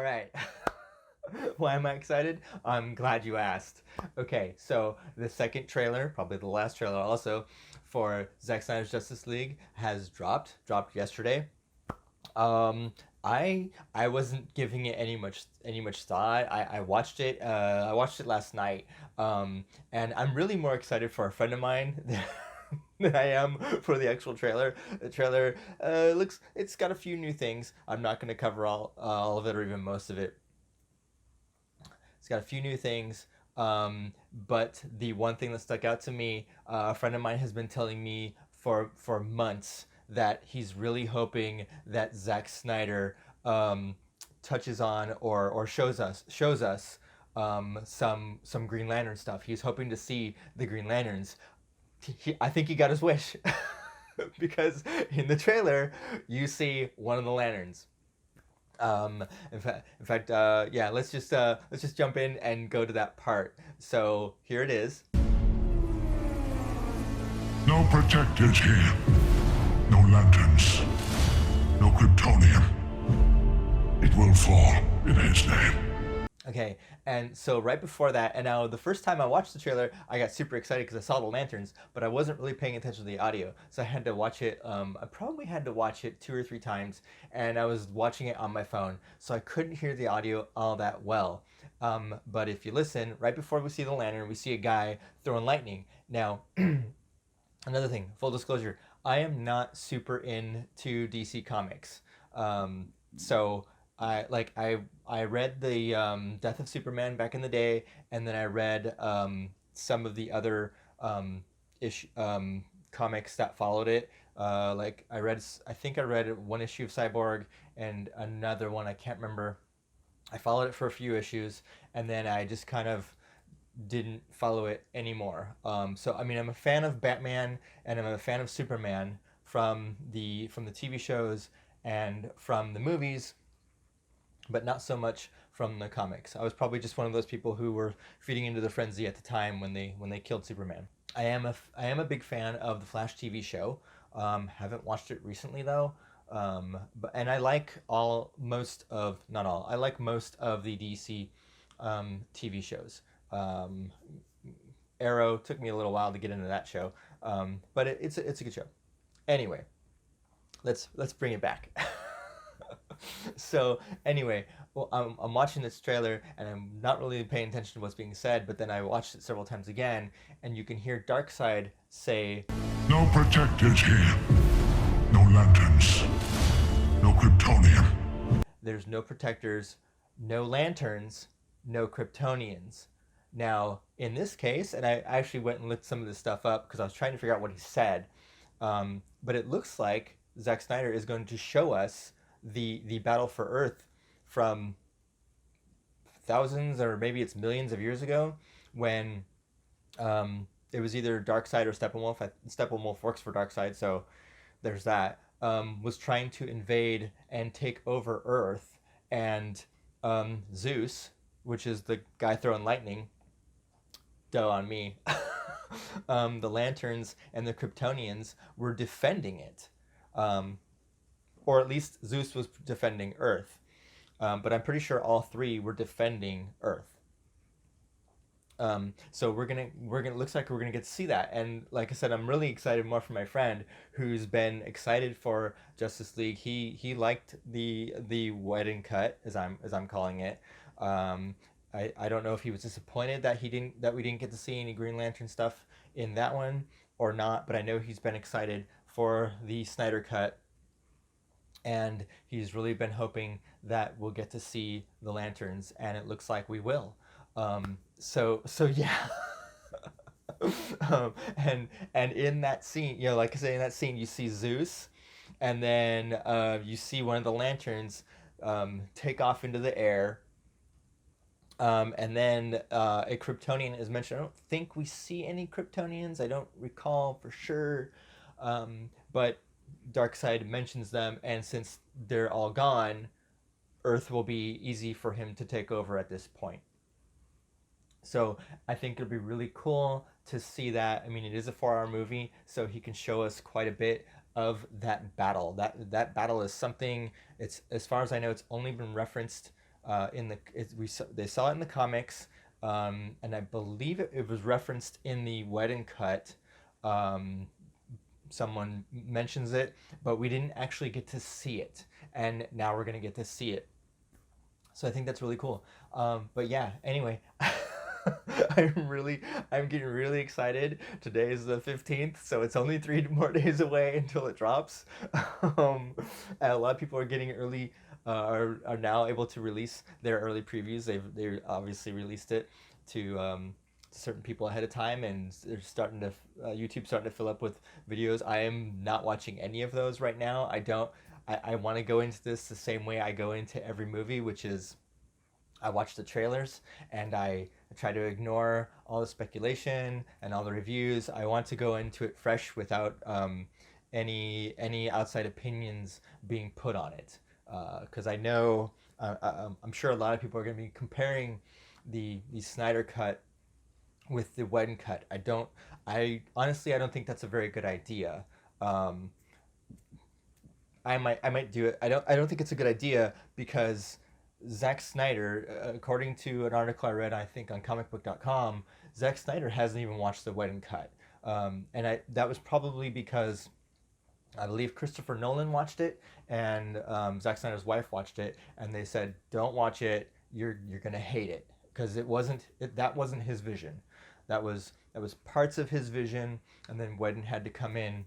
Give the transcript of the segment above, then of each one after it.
right. Why am I excited? I'm glad you asked. Okay, so the second trailer, probably the last trailer also, for Zack Snyder's Justice League has dropped yesterday. Um, I wasn't giving it any much thought. I watched it. I watched it last night. And I'm really more excited for a friend of mine than I am for the actual trailer. The trailer looks. It's got a few new things. I'm not going to cover all of it or even most of it. It's got a few new things. But the one thing that stuck out to me, a friend of mine has been telling me for months that he's really hoping that Zack Snyder touches on or shows us some Green Lantern stuff. He's hoping to see the Green Lanterns. I think he got his wish because in the trailer you see one of the lanterns. Yeah. Let's just jump in and go to that part. So here it is. No protectors here. No lanterns. No Kryptonian. It will fall in his name. Okay, and so right before that, and now the first time I watched the trailer, I got super excited because I saw the lanterns, but I wasn't really paying attention to the audio, so I had to watch it. I probably had to watch it 2 or 3 times, and I was watching it on my phone, so I couldn't hear the audio all that well. But if you listen, right before we see the lantern, we see a guy throwing lightning. Now, another thing, full disclosure, I am not super into DC Comics. So I read the Death of Superman back in the day, and then I read some of the other ish comics that followed it. I think I read one issue of Cyborg and another one I can't remember. I followed it for a few issues, and then I just kind of didn't follow it anymore. So I mean, I'm a fan of Batman and I'm a fan of Superman from the TV shows and from the movies, but not so much from the comics. I was probably just one of those people who were feeding into the frenzy at the time when they killed Superman. I am a big fan of the Flash TV show. Haven't watched it recently though. And I like all most of not all. I like most of the DC TV shows. Um, Arrow took me a little while to get into that show, but it's a good show. Anyway, let's bring it back. So anyway, well, I'm watching this trailer and I'm not really paying attention to what's being said, but then I watched it several times again, and you can hear Darkseid say, No protectors here. No lanterns. No Kryptonian. "There's no protectors, no lanterns, no Kryptonians." Now, in this case, and I actually went and looked some of this stuff up because I was trying to figure out what he said, but it looks like Zack Snyder is going to show us the battle for Earth from thousands or maybe it's millions of years ago when it was either Darkseid or Steppenwolf. Steppenwolf works for Darkseid, so there's that. Was trying to invade and take over Earth, and Zeus, which is the guy throwing lightning, duh on me, the lanterns and the Kryptonians were defending it. Um, or at least Zeus was defending Earth. But I'm pretty sure all three were defending Earth. So we're gonna looks like we're gonna get to see that, and like I said, I'm really excited more for my friend who's been excited for Justice League. He liked the Whedon Cut, as I'm calling it. I don't know if he was disappointed that we didn't get to see any Green Lantern stuff in that one or not, but I know he's been excited for the Snyder Cut, and he's really been hoping that we'll get to see the lanterns, and it looks like we will. So yeah. And in that scene, like I say, in that scene, you see Zeus, and then you see one of the lanterns take off into the air. And then a Kryptonian is mentioned. I don't think we see any Kryptonians. I don't recall for sure. But Darkseid mentions them, and since they're all gone, Earth will be easy for him to take over at this point. So I think it'll be really cool to see that. I mean, it is a 4-hour movie, so he can show us quite a bit of that battle. That battle is something. It's, as far as I know, it's only been referenced they saw it in the comics, and I believe it was referenced in the Whedon cut. Um, Someone mentions it, but we didn't actually get to see it, and now we're gonna get to see it. So I think that's really cool. But yeah, anyway, I'm getting really excited. Today is the 15th, so it's only 3 more days away until it drops. And a lot of people are getting early, are now able to release their early previews. They obviously released it to certain people ahead of time, and they're starting to YouTube's starting to fill up with videos. I am not watching any of those right now. I don't. I want to go into this the same way I go into every movie, which is I watch the trailers and I try to ignore all the speculation and all the reviews. I want to go into it fresh without any outside opinions being put on it, because I know I'm sure a lot of people are going to be comparing the Snyder cut with the Whedon cut. I honestly I don't think that's a very good idea. Um, I might do it. I don't think it's a good idea because Zack Snyder, according to an article I read, I think on comicbook.com, Zack Snyder hasn't even watched the Whedon cut. That was probably because I believe Christopher Nolan watched it, and Zack Snyder's wife watched it, and they said, "Don't watch it. You're gonna hate it because that wasn't his vision. That was parts of his vision, and then Whedon had to come in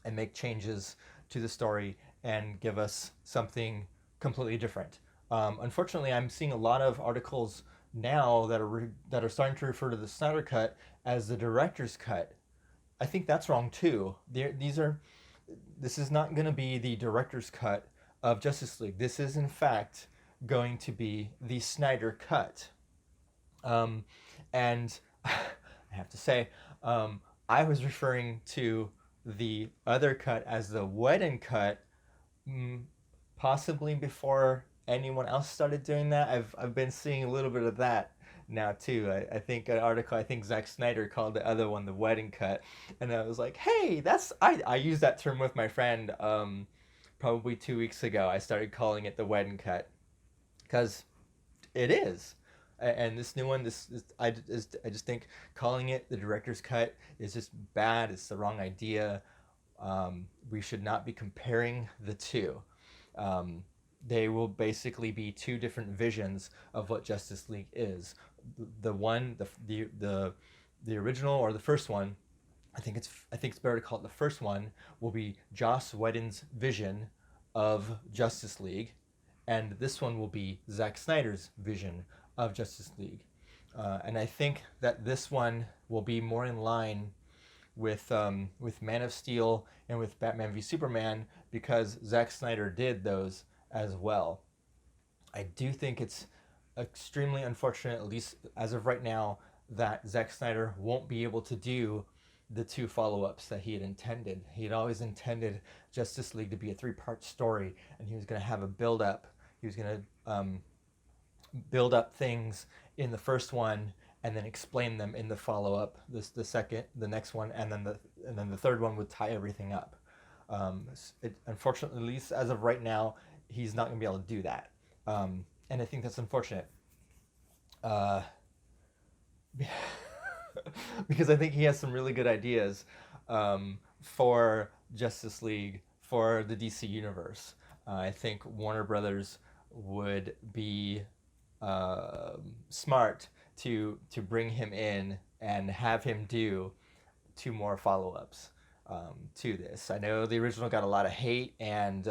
and make changes to the story and give us something completely different." Unfortunately, I'm seeing a lot of articles now that are starting to refer to the Snyder cut as the director's cut. I think that's wrong too. This is not going to be the director's cut of Justice League. This is in fact going to be the Snyder cut. And I have to say, I was referring to the other cut as the Whedon cut, possibly before anyone else started doing that. I've been seeing a little bit of that now too. I think an article, I think Zack Snyder called the other one the Whedon cut, and I was like, hey, I used that term with my friend probably 2 weeks ago. I started calling it the Whedon cut because it is. And this new one, I just think calling it the director's cut is just bad. It's the wrong idea. We should not be comparing the two. They will basically be two different visions of what Justice League is. The original, or the first one, I think it's better to call it the first one, will be Joss Whedon's vision of Justice League, and this one will be Zack Snyder's vision of Justice League. And I think that this one will be more in line with Man of Steel and with Batman v Superman, because Zack Snyder did those as well. I do think it's extremely unfortunate, at least as of right now, that Zack Snyder won't be able to do the two follow-ups that he had intended. He had always intended Justice League to be a 3-part story, and he was going to have a build-up. He was going to build up things in the first one and then explain them in the follow-up, the next one, and then the third one would tie everything up. Unfortunately, at least as of right now, he's not going to be able to do that, and I think that's unfortunate. Because I think he has some really good ideas for Justice League, for the DC universe. I think Warner Brothers would be smart to bring him in and have him do 2 more follow-ups to this. I know the original got a lot of hate, and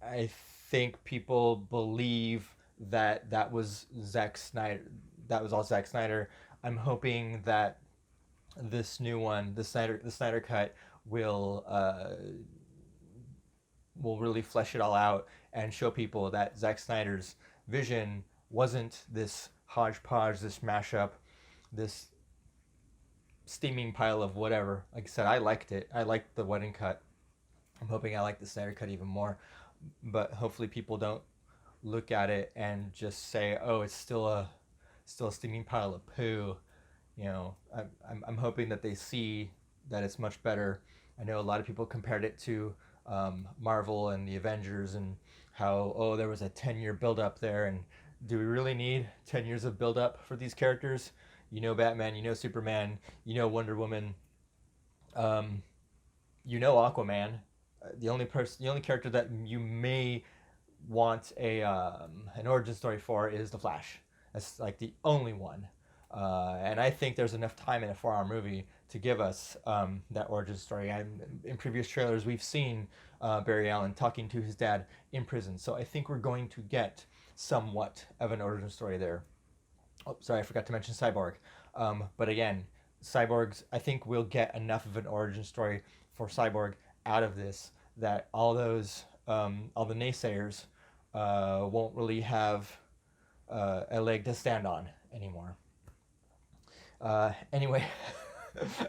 I think people believe that was Zack Snyder. That was all Zack Snyder. I'm hoping that this new one, the Snyder cut, will really flesh it all out and show people that Zack Snyder's vision wasn't this hodgepodge, this mashup, this steaming pile of whatever. Like I said, I liked it. I liked the Whedon cut. I'm hoping I like the Snyder cut even more. But hopefully people don't look at it and just say, "Oh, it's still a steaming pile of poo." You know, I'm hoping that they see that it's much better. I know a lot of people compared it to Marvel and the Avengers, and how, oh, there was a 10-year build-up there, and do we really need 10 years of build-up for these characters? You know Batman, you know Superman, you know Wonder Woman, you know Aquaman. The only character that you may want a an origin story for is the Flash. That's like the only one. And I think there's enough time in a 4-hour movie to give us that origin story. In previous trailers, we've seen Barry Allen talking to his dad in prison, so I think we're going to get somewhat of an origin story there. Oh, sorry, I forgot to mention Cyborg. But again, Cyborg's, I think we'll get enough of an origin story for Cyborg out of this that all the naysayers won't really have a leg to stand on anymore. Anyway,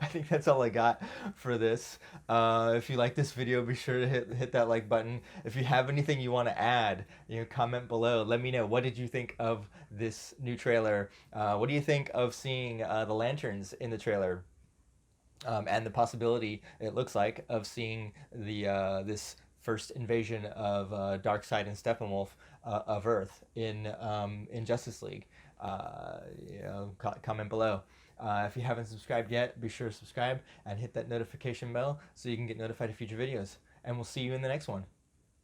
I think that's all I got for this. If you like this video, be sure to hit that like button. If you have anything you want to add, comment below. Let me know. What did you think of this new trailer? What do you think of seeing the lanterns in the trailer? And the possibility, it looks like, of seeing this first invasion of Darkseid and Steppenwolf of Earth in Justice League. Comment below. If you haven't subscribed yet, be sure to subscribe and hit that notification bell so you can get notified of future videos. And we'll see you in the next one.